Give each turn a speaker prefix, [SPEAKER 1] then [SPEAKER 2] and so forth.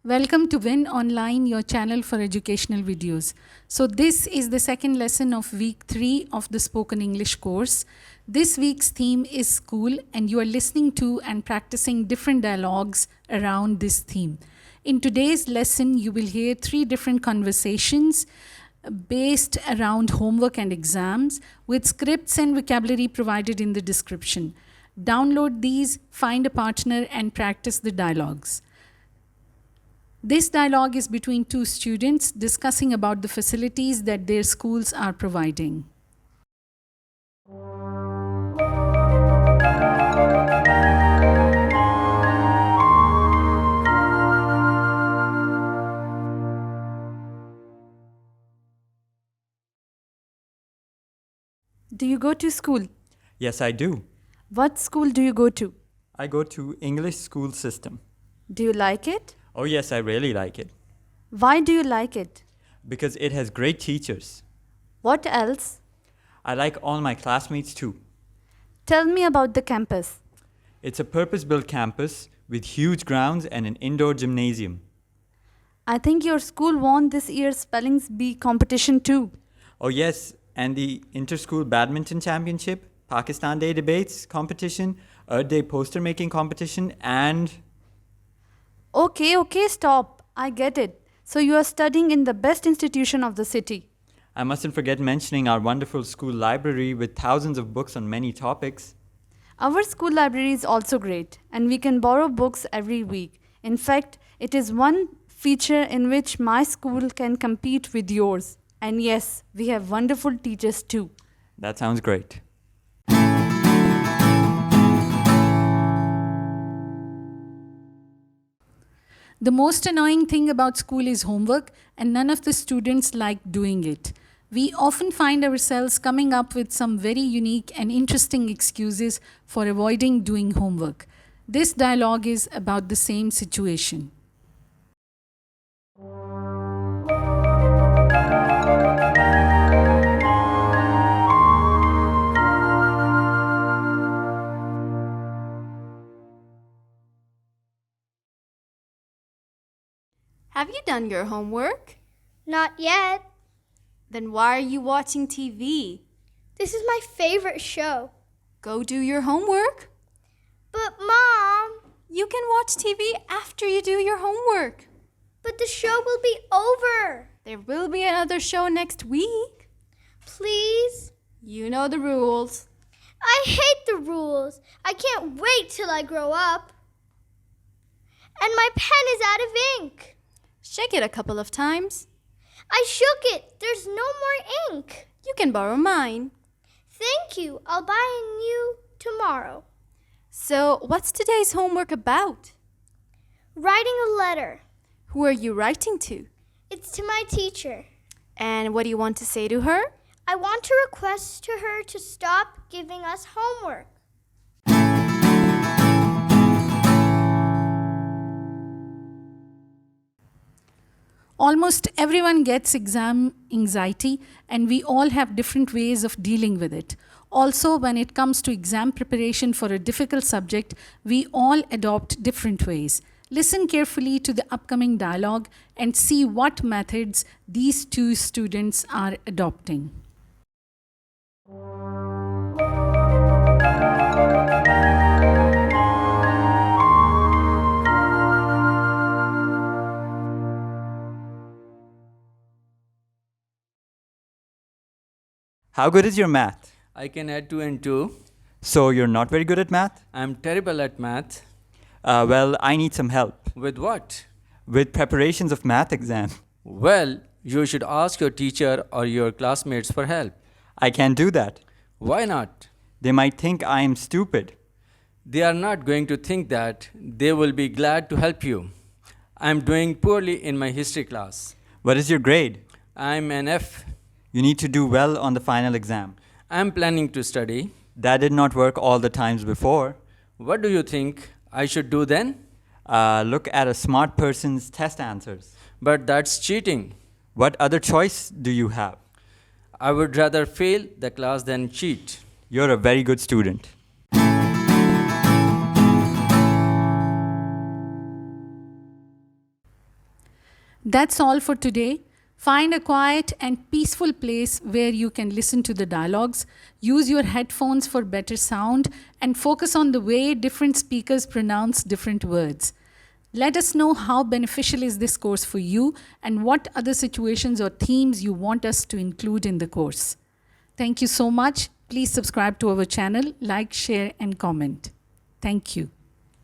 [SPEAKER 1] Welcome to Win Online, your channel for educational videos. So this is the second lesson of week 3 of the spoken English course. This week's theme is school, and you are listening to and practicing different dialogues around this theme. In today's lesson, you will hear 3 different conversations based around homework and exams with scripts and vocabulary provided in the description. Download these, find a partner, and practice the dialogues. This dialogue is between 2 students discussing about the facilities that their schools are providing.
[SPEAKER 2] Do you go to school?
[SPEAKER 3] Yes, I do.
[SPEAKER 2] What school do you go to?
[SPEAKER 3] I go to English school system.
[SPEAKER 2] Do you like it?
[SPEAKER 3] Oh yes, I really like it.
[SPEAKER 2] Why do you like it?
[SPEAKER 3] Because it has great teachers.
[SPEAKER 2] What else?
[SPEAKER 3] I like all my classmates too.
[SPEAKER 2] Tell me about the campus.
[SPEAKER 3] It's a purpose-built campus with huge grounds and an indoor gymnasium.
[SPEAKER 2] I think your school won this year's spelling bee competition too.
[SPEAKER 3] Oh yes, and the inter-school badminton championship, Pakistan Day debates competition, Earth Day poster making competition, and
[SPEAKER 2] Okay, stop. I get it. So you are studying in the best institution of the city.
[SPEAKER 3] I mustn't forget mentioning our wonderful school library with thousands of books on many topics.
[SPEAKER 2] Our school library is also great, and we can borrow books every week. In fact, it is one feature in which my school can compete with yours. And yes, we have wonderful teachers too.
[SPEAKER 3] That sounds great.
[SPEAKER 1] The most annoying thing about school is homework, and none of the students like doing it. We often find ourselves coming up with some very unique and interesting excuses for avoiding doing homework. This dialogue is about the same situation.
[SPEAKER 4] Have you done your homework?
[SPEAKER 5] Not yet.
[SPEAKER 4] Then why are you watching TV?
[SPEAKER 5] This is my favorite show.
[SPEAKER 4] Go do your homework.
[SPEAKER 5] But, Mom,
[SPEAKER 4] You can watch TV after you do your homework.
[SPEAKER 5] but the show will be over.
[SPEAKER 4] There will be another show next week.
[SPEAKER 5] Please?
[SPEAKER 4] You know the rules.
[SPEAKER 5] I hate the rules. I can't wait till I grow up. And my pen is out of ink.
[SPEAKER 4] Shake it a couple of times.
[SPEAKER 5] I shook it. There's no more ink.
[SPEAKER 4] You can borrow mine.
[SPEAKER 5] Thank you. I'll buy a new tomorrow.
[SPEAKER 4] So, what's today's homework about?
[SPEAKER 5] Writing a letter.
[SPEAKER 4] Who are you writing to?
[SPEAKER 5] It's to my teacher.
[SPEAKER 4] And what do you want to say to her?
[SPEAKER 5] I want to request to her to stop giving us homework.
[SPEAKER 1] Almost everyone gets exam anxiety, and we all have different ways of dealing with it. Also, when it comes to exam preparation for a difficult subject, we all adopt different ways. Listen carefully to the upcoming dialogue and see what methods these 2 students are adopting.
[SPEAKER 3] How good is your math?
[SPEAKER 6] I can add 2 and 2.
[SPEAKER 3] So you're not very good at math?
[SPEAKER 6] I'm terrible at math.
[SPEAKER 3] Well, I need some help
[SPEAKER 6] With what?
[SPEAKER 3] with preparations of math exam.
[SPEAKER 6] Well, you should ask your teacher or your classmates for help.
[SPEAKER 3] I can't do that.
[SPEAKER 6] Why not?
[SPEAKER 3] They might think I am stupid.
[SPEAKER 6] They are not going to think that. They will be glad to help you. I'm doing poorly in my history class.
[SPEAKER 3] What is your grade?
[SPEAKER 6] I'm an F.
[SPEAKER 3] You need to do well on the final exam.
[SPEAKER 6] I'm planning to study.
[SPEAKER 3] That did not work all the times before.
[SPEAKER 6] What do you think I should do then?
[SPEAKER 3] Look at a smart person's test answers.
[SPEAKER 6] But that's cheating.
[SPEAKER 3] What other choice do you have?
[SPEAKER 6] I would rather fail the class than cheat.
[SPEAKER 3] You're a very good student.
[SPEAKER 1] That's all for today. Find a quiet and peaceful place where you can listen to the dialogues, use your headphones for better sound, and focus on the way different speakers pronounce different words. Let us know how beneficial is this course for you and what other situations or themes you want us to include in the course. Thank you so much. Please subscribe to our channel, like, share, and comment. Thank you.